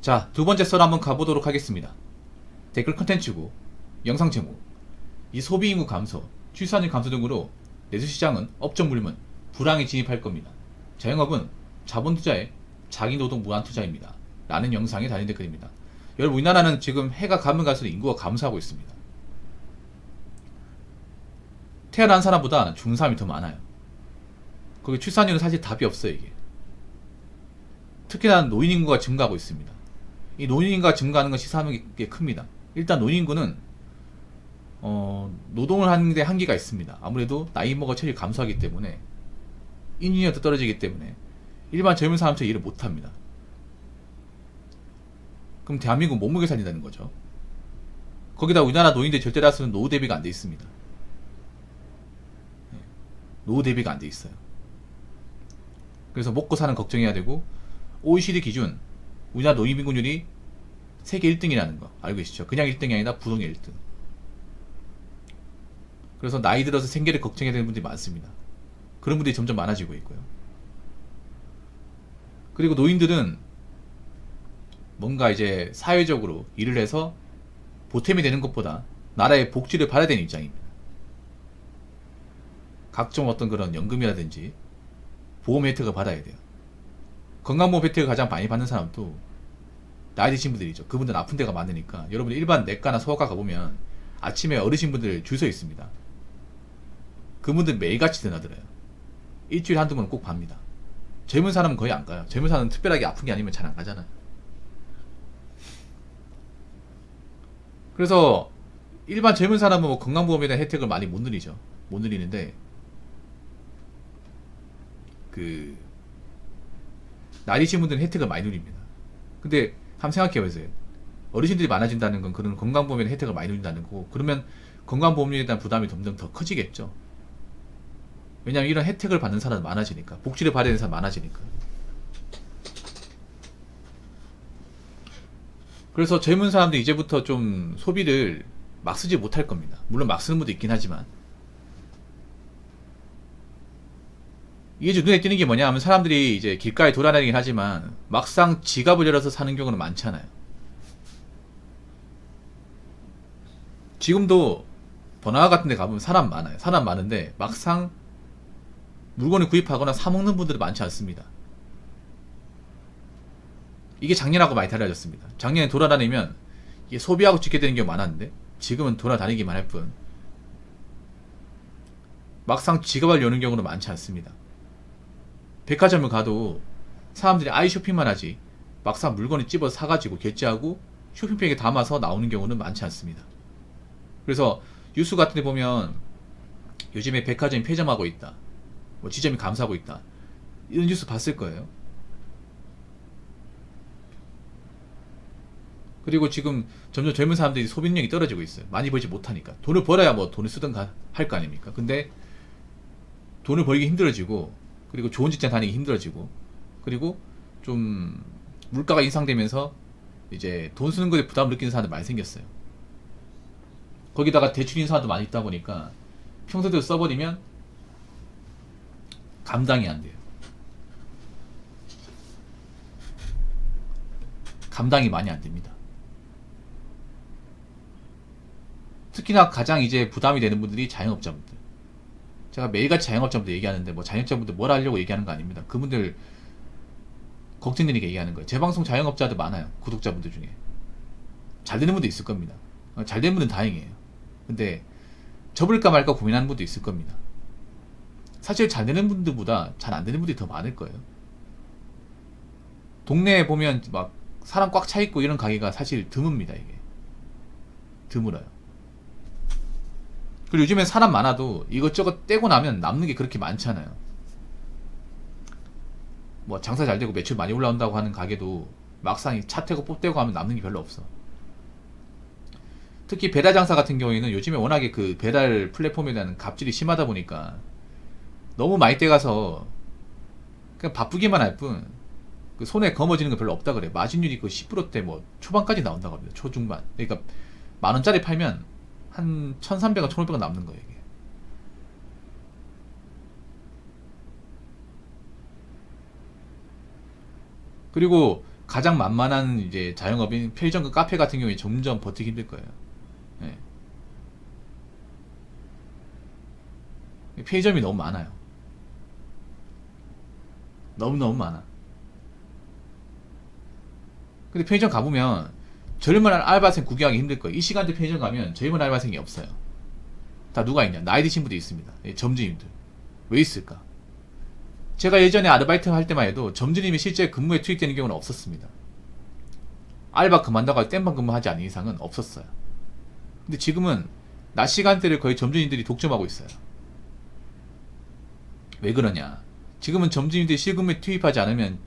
자, 두 번째 썰 한번 가보도록 하겠습니다. 댓글 컨텐츠고 영상 제목, 이 소비인구 감소, 출산율 감소 등으로 내수시장은 업종 물문, 불황에 진입할 겁니다. 자영업은 자본투자에 자기노동 무한투자입니다. 라는 영상에 달린 댓글입니다. 여러분, 우리나라는 지금 해가 가면 갈수록 인구가 감소하고 있습니다. 태어난 사람보다 죽는 사람이 더 많아요. 거기 출산율은 사실 답이 없어요. 이게 특히나 노인 인구가 증가하고 있습니다. 이 노인 인구가 증가하는 건 시사하는 게 큽니다. 일단 노인 인구는 노동을 하는데 한계가 있습니다. 아무래도 나이 먹어 체력이 감소하기 때문에 인지능도 떨어지기 때문에 일반 젊은 사람처럼 일을 못합니다. 그럼 대한민국 못 먹여 살린다는 거죠. 거기다 우리나라 노인들 절대 다수는 노후 대비가 안 돼 있습니다. 노후 대비가 안 돼 있어요. 그래서 먹고 사는 걱정해야 되고, OECD 기준 우리나라 노인 빈곤율이 세계 1등이라는 거 알고 계시죠? 그냥 1등이 아니라 부동의 1등. 그래서 나이 들어서 생계를 걱정해야 되는 분들이 많습니다. 그런 분들이 점점 많아지고 있고요. 그리고 노인들은 뭔가 이제 사회적으로 일을 해서 보탬이 되는 것보다 나라의 복지를 받아야 되는 입장입니다. 각종 어떤 그런 연금이라든지 보험 혜택을 받아야 돼요. 건강보험 혜택을 가장 많이 받는 사람도 나이 드신 분들이죠. 그분들은 아픈 데가 많으니까. 여러분 일반 내과나 소아과 가보면 아침에 어르신분들 줄 서 있습니다. 그분들 매일같이 드나들어요. 일주일에 한두 번은 꼭 봅니다. 젊은 사람은 거의 안 가요. 젊은 사람은 특별하게 아픈 게 아니면 잘 안 가잖아요. 그래서 일반 젊은 사람은 뭐 건강보험에 대한 혜택을 많이 못 누리죠. 못 누리는데 나이 드신 분들은 혜택을 많이 누립니다. 근데 한번 생각해보세요. 어르신들이 많아진다는 건 그런 건강보험에 대한 혜택을 많이 누린다는 거고, 그러면 건강보험료에 대한 부담이 점점 더 커지겠죠. 왜냐하면 이런 혜택을 받는 사람이 많아지니까, 복지를 받아야 되는 사람이 많아지니까. 그래서 젊은 사람들이 이제부터 좀 소비를 막 쓰지 못할 겁니다. 물론 막 쓰는 분도 있긴 하지만, 이게 좀 눈에 띄는 게 뭐냐 하면, 사람들이 이제 길가에 돌아다니긴 하지만 막상 지갑을 열어서 사는 경우는 많잖아요. 지금도 번화가 같은 데 가보면 사람 많아요. 사람 많은데 막상 물건을 구입하거나 사먹는 분들이 많지 않습니다. 이게 작년하고 많이 달라졌습니다. 작년에 돌아다니면 이게 소비하고 찍게 되는 경우가 많았는데, 지금은 돌아다니기만 할 뿐 막상 지갑을 여는 경우는 많지 않습니다. 백화점을 가도 사람들이 아이 쇼핑만 하지 막상 물건을 집어서 사가지고 결제하고 쇼핑백에 담아서 나오는 경우는 많지 않습니다. 그래서 뉴스 같은 데 보면 요즘에 백화점이 폐점하고 있다, 뭐 지점이 감소하고 있다, 이런 뉴스 봤을 거예요. 그리고 지금 점점 젊은 사람들이 소비 능력이 떨어지고 있어요. 많이 벌지 못하니까. 돈을 벌어야 뭐 돈을 쓰든가 할 거 아닙니까? 근데 돈을 벌기 힘들어지고, 그리고 좋은 직장 다니기 힘들어지고, 그리고 좀 물가가 인상되면서 이제 돈 쓰는 것에 부담을 느끼는 사람들 많이 생겼어요. 거기다가 대출 인사도 많이 있다 보니까 평소대로 써버리면 감당이 안 돼요. 감당이 많이 안 됩니다. 특히나 가장 이제 부담이 되는 분들이 자영업자분들. 제가 매일같이 자영업자분들 얘기하는데, 뭐 자영업자분들 뭘 하려고 얘기하는 거 아닙니다. 그분들 걱정되니까 얘기하는 거예요. 제 방송 자영업자들 많아요. 구독자분들 중에 잘 되는 분도 있을 겁니다. 잘 되는 분은 다행이에요. 근데 접을까 말까 고민하는 분도 있을 겁니다. 사실 잘 되는 분들보다 잘 안 되는 분들이 더 많을 거예요. 동네에 보면 막 사람 꽉 차 있고 이런 가게가 사실 드뭅니다. 이게 드물어요. 그리고 요즘엔 사람 많아도 이것저것 떼고 나면 남는 게 그렇게 많지 않아요. 뭐 장사 잘 되고 매출 많이 올라온다고 하는 가게도 막상 차 떼고 뽑 떼고 하면 남는 게 별로 없어. 특히 배달 장사 같은 경우에는 요즘에 워낙에 그 배달 플랫폼에 대한 갑질이 심하다 보니까 너무 많이 떼가서 그냥 바쁘기만 할 뿐 그 손에 거머쥐는 거 별로 없다 그래. 마진율이 그 10%대 뭐 초반까지 나온다고 합니다. 초중반. 그러니까 10,000원짜리 팔면 한 1,300원, 1,500원 남는 거예요, 이게. 그리고 가장 만만한 이제 자영업인 편의점과 카페 같은 경우에 점점 버티기 힘들 거예요. 예. 편의점이 너무 많아요. 너무너무 많아. 근데 편의점 가보면 젊은 알바생 구경하기 힘들 거예요. 이 시간대 편의점 가면 젊은 알바생이 없어요. 다 누가 있냐? 나이 드신 분들이 있습니다. 점주님들. 왜 있을까? 제가 예전에 아르바이트 할 때만 해도 점주님이 실제 근무에 투입되는 경우는 없었습니다. 알바 그만다가 땜방 근무하지 않은 이상은 없었어요. 근데 지금은 낮 시간대를 거의 점주님들이 독점하고 있어요. 왜 그러냐? 지금은 점주님들이 실근무에 투입하지 않으면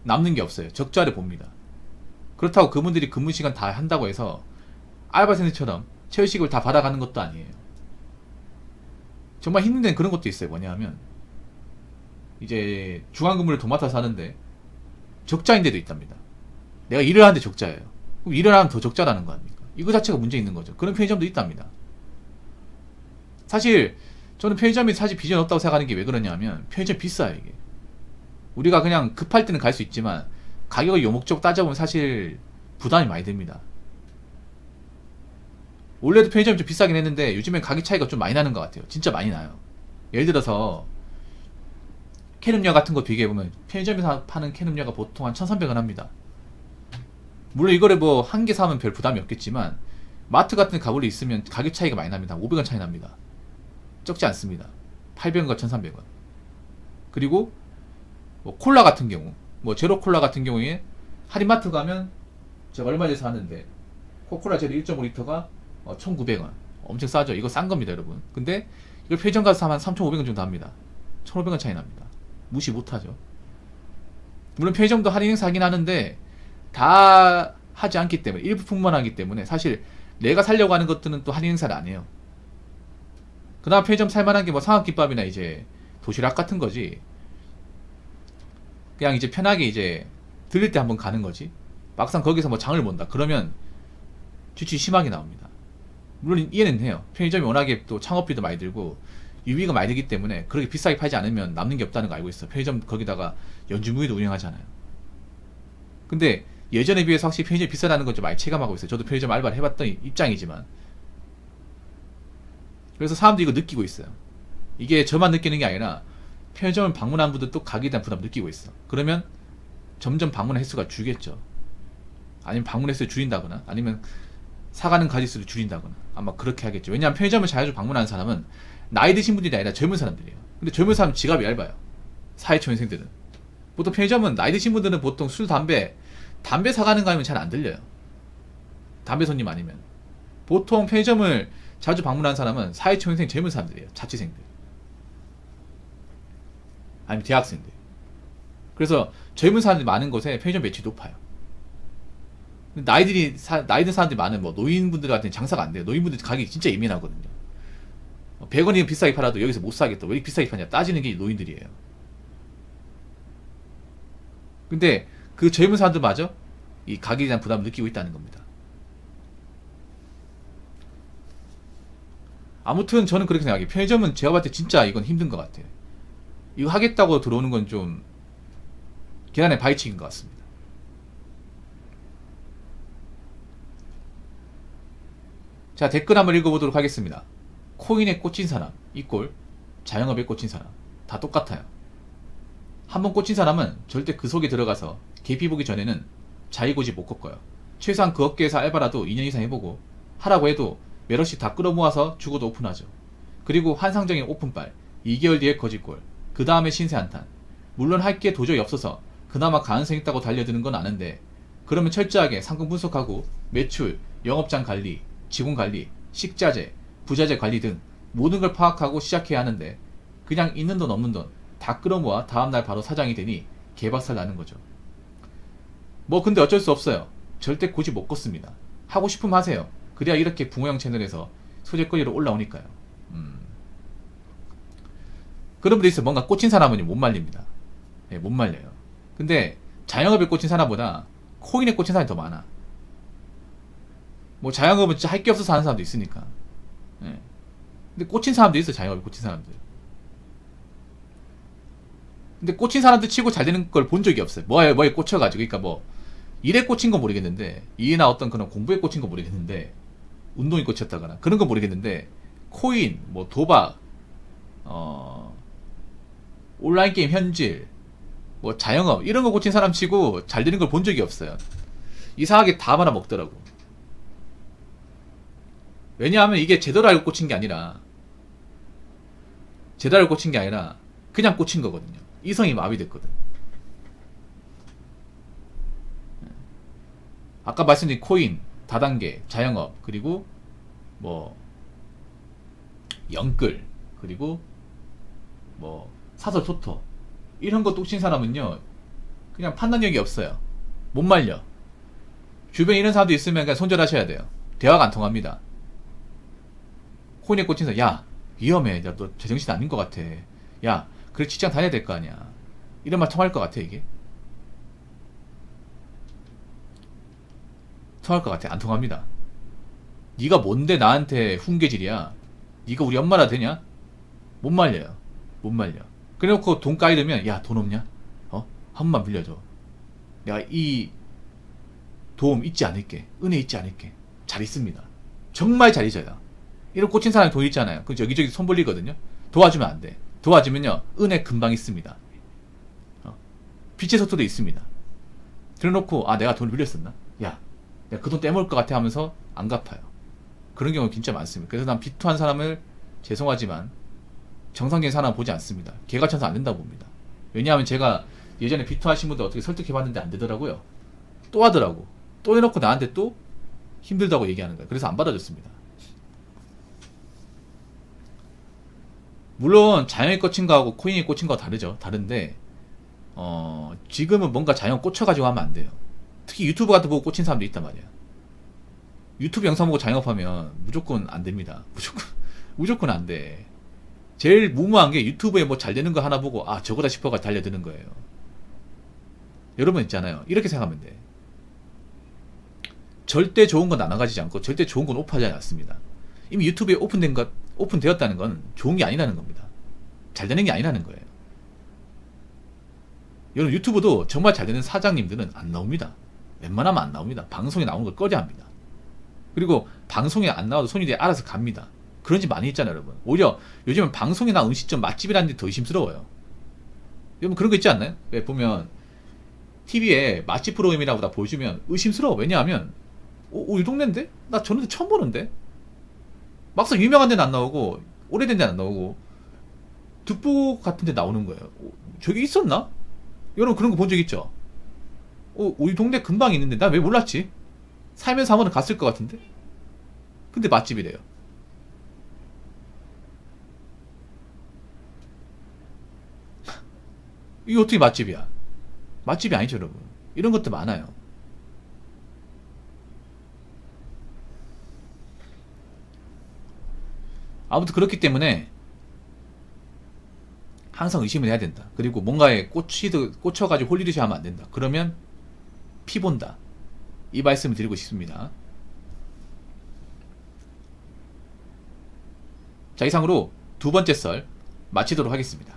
남는 게 없어요. 적자를 봅니다. 그렇다고 그분들이 근무 시간 다 한다고 해서 알바생들처럼 체외식을 다 받아가는 것도 아니에요. 정말 힘든 데는 그런 것도 있어요. 뭐냐 하면 이제 중앙근무를 도맡아서 하는데 적자인 데도 있답니다. 내가 일을 하는데 적자예요. 그럼 일을 하면 더 적자라는 거 아닙니까? 이거 자체가 문제 있는 거죠. 그런 편의점도 있답니다. 사실 저는 편의점이 사실 비전 없다고 생각하는 게 왜 그러냐 하면 편의점 비싸요. 이게 우리가 그냥 급할 때는 갈 수 있지만 가격을 요목적으로 따져보면 사실 부담이 많이 됩니다. 원래도 편의점이 좀 비싸긴 했는데 요즘엔 가격 차이가 좀 많이 나는 것 같아요. 진짜 많이 나요. 예를 들어서 캔음료 같은 거 비교해보면 편의점에서 파는 캔음료가 보통 한 1,300원 합니다. 물론 이거를 뭐 한 개 사면 별 부담이 없겠지만 마트 같은 데 가볼래 있으면 가격 차이가 많이 납니다. 500원 차이 납니다. 적지 않습니다. 800원과 1,300원. 그리고 뭐 콜라 같은 경우 뭐 제로 콜라 같은 경우에 할인마트 가면 제가 얼마 전에 샀는데 코콜라 제로 1.5리터가 1,900원. 엄청 싸죠. 이거 싼 겁니다, 여러분. 근데 이걸 편의점 가서 사면 3,500원 정도 합니다. 1,500원 차이 납니다. 무시 못하죠. 물론 편의점도 할인 행사 하긴 하는데 다 하지 않기 때문에 일부분만 하기 때문에 사실 내가 살려고 하는 것들은 또 할인 행사를 안 해요. 그다음 편의점 살만한 게 뭐 삼합김밥이나 이제 도시락 같은 거지. 그냥 이제 편하게 이제 들릴 때 한번 가는 거지. 막상 거기서 뭐 장을 본다. 그러면 지출이 심하게 나옵니다. 물론 이해는 해요. 편의점이 워낙에 또 창업비도 많이 들고 유비가 많이 들기 때문에 그렇게 비싸게 팔지 않으면 남는 게 없다는 거 알고 있어. 편의점 거기다가 연중무휴도 운영하잖아요. 근데 예전에 비해서 확실히 편의점이 비싸다는 건 좀 많이 체감하고 있어요. 저도 편의점 알바를 해봤던 입장이지만. 그래서 사람들이 이거 느끼고 있어요. 이게 저만 느끼는 게 아니라 편의점을 방문한 분들 또 가격에 대한 부담을 느끼고 있어. 그러면 점점 방문 횟수가 줄겠죠. 아니면 방문 횟수를 줄인다거나 아니면 사가는 가짓수를 줄인다거나 아마 그렇게 하겠죠. 왜냐하면 편의점을 자주 방문하는 사람은 나이 드신 분들이 아니라 젊은 사람들이에요. 근데 젊은 사람은 지갑이 얇아요. 사회초년생들은. 보통 편의점은 나이 드신 분들은 보통 술, 담배 사가는 거 아니면 잘 안 들려요. 담배 손님 아니면. 보통 편의점을 자주 방문하는 사람은 사회초년생 젊은 사람들이에요. 자취생들. 아니면 대학생들. 그래서 젊은 사람들이 많은 곳에 편의점 매출이 높아요. 나이 든 사람들이 많은 뭐 노인분들 같은 장사가 안 돼요. 노인분들 가격이 진짜 예민하거든요. 100원이면 비싸게 팔아도 여기서 못 사겠다. 왜 이렇게 비싸게 파냐 따지는 게 노인들이에요. 근데 그 젊은 사람들마저 이 가격에 대한 부담을 느끼고 있다는 겁니다. 아무튼 저는 그렇게 생각해요. 편의점은 제가 봤을 때 진짜 이건 힘든 것 같아요. 이거 하겠다고 들어오는 건 좀 계란의 바위치기인 것 같습니다. 자, 댓글 한번 읽어보도록 하겠습니다. 코인에 꽂힌 사람, 이꼴 자영업에 꽂힌 사람 다 똑같아요. 한번 꽂힌 사람은 절대 그 속에 들어가서 계피 보기 전에는 자기고지 못 꺾어요. 최소한 그 업계에서 알바라도 2년 이상 해보고 하라고 해도 몇 억씩 다 끌어모아서 죽어도 오픈하죠. 그리고 환상적인 오픈빨 2개월 뒤에 거짓골 그 다음에 신세 한탄. 물론 할 게 도저히 없어서 그나마 가능성 있다고 달려드는 건 아는데 그러면 철저하게 상품 분석하고 매출, 영업장 관리, 직원 관리, 식자재, 부자재 관리 등 모든 걸 파악하고 시작해야 하는데 그냥 있는 돈 없는 돈 다 끌어모아 다음날 바로 사장이 되니 개박살 나는 거죠. 뭐 근데 어쩔 수 없어요. 절대 고집 못 걷습니다. 하고 싶으면 하세요. 그래야 이렇게 붕어형 채널에서 소재거리로 올라오니까요. 그런 분들이 있어요. 뭔가 꽂힌 사람은 못 말립니다. 네, 못 말려요. 근데 자영업에 꽂힌 사람보다 코인에 꽂힌 사람이 더 많아. 뭐 자영업은 진짜 할 게 없어서 하는 사람도 있으니까. 네. 근데 꽂힌 사람도 있어요. 자영업에 꽂힌 사람들. 근데 꽂힌 사람들 치고 잘 되는 걸 본 적이 없어요. 뭐에 꽂혀가지고. 그러니까 뭐 일에 꽂힌 건 모르겠는데, 일이나 어떤 그런 공부에 꽂힌 건 모르겠는데, 운동이 꽂혔다거나 그런 건 모르겠는데, 코인, 뭐 도박, 온라인 게임 현질, 뭐 자영업 이런 거 꽂힌 사람 치고 잘 되는 걸 본 적이 없어요. 이상하게 다 말아 먹더라고. 왜냐하면 이게 제대로 알고 꽂힌 게 아니라 그냥 꽂힌 거거든요. 이성이 마비됐거든. 아까 말씀드린 코인, 다단계, 자영업, 그리고 뭐 영끌, 그리고 뭐 사설 토토 이런 거 꽂힌 사람은요 그냥 판단력이 없어요. 못 말려. 주변에 이런 사람도 있으면 그냥 손절하셔야 돼요. 대화가 안 통합니다. 코인에 꽂힌 사람, 야 위험해, 야 너 제정신 아닌 것 같아, 야 그래 직장 다녀야 될 거 아니야, 이런 말 통할 것 같아? 이게 통할 것 같아? 안 통합니다. 네가 뭔데 나한테 훈계질이야? 네가 우리 엄마라 되냐? 못 말려요. 못 말려. 그래놓고 돈 까이르면, 야 돈 없냐? 한 번만 빌려줘. 내가 이 도움 잊지 않을게, 은혜 잊지 않을게. 잘 있습니다. 정말 잘 잊어요. 이런 꽂힌 사람이 돈 있잖아요. 그 여기저기 손 벌리거든요. 도와주면 안 돼. 도와주면요 은혜 금방 있습니다. 빛의 속도도 있습니다. 그래놓고 내가 돈을 빌렸었나? 야 내가 그 돈 떼먹을 것 같아 하면서 안 갚아요. 그런 경우 진짜 많습니다. 그래서 난 비투한 사람을, 죄송하지만 정상적인 사람은 보지 않습니다. 개가 쳐서 안 된다고 봅니다. 왜냐하면 제가 예전에 비투하신 분들 어떻게 설득해봤는데 안 되더라고요. 또 하더라고. 또 해놓고 나한테 또 힘들다고 얘기하는 거예요. 그래서 안 받아줬습니다. 물론 자연에 꽂힌 거하고 코인에 꽂힌 거가 다르죠. 다른데 지금은 뭔가 자연 꽂혀가지고 하면 안 돼요. 특히 유튜브 같은 거 보고 꽂힌 사람도 있단 말이야. 유튜브 영상 보고 자영업하면 무조건 안 됩니다. 무조건 안 돼. 제일 무모한 게 유튜브에 뭐 잘 되는 거 하나 보고 저거다 싶어가 달려드는 거예요. 여러분 있잖아요. 이렇게 생각하면 돼. 절대 좋은 건 나눠가지지 않고 절대 좋은 건 오픈하지 않습니다. 이미 유튜브에 오픈되었다는 건 좋은 게 아니라는 겁니다. 잘 되는 게 아니라는 거예요. 여러분 유튜브도 정말 잘 되는 사장님들은 안 나옵니다. 웬만하면 안 나옵니다. 방송에 나오는 걸 꺼려 합니다. 그리고 방송에 안 나와도 손님들이 알아서 갑니다. 그런 집 많이 있잖아요, 여러분. 오히려 요즘은 방송에 나온 음식점 맛집이라는 데 더 의심스러워요. 여러분 그런 거 있지 않나요? 왜 보면 TV에 맛집 프로그램이라고 다 보여주면 의심스러워. 왜냐하면 이 동네인데? 나 저런 데 처음 보는데? 막상 유명한 데는 안 나오고 오래된 데는 안 나오고 득보 같은 데 나오는 거예요. 저기 있었나? 여러분 그런 거 본 적 있죠? 우리 동네 금방 있는데 나 왜 몰랐지? 살면서 한 번은 갔을 것 같은데? 근데 맛집이래요. 이게 어떻게 맛집이야? 맛집이 아니죠, 여러분. 이런 것도 많아요. 아무튼 그렇기 때문에 항상 의심을 해야 된다. 그리고 뭔가에 꽂혀가지고 홀리듯이 하면 안 된다. 그러면 피 본다. 이 말씀을 드리고 싶습니다. 자, 이상으로 두 번째 썰 마치도록 하겠습니다.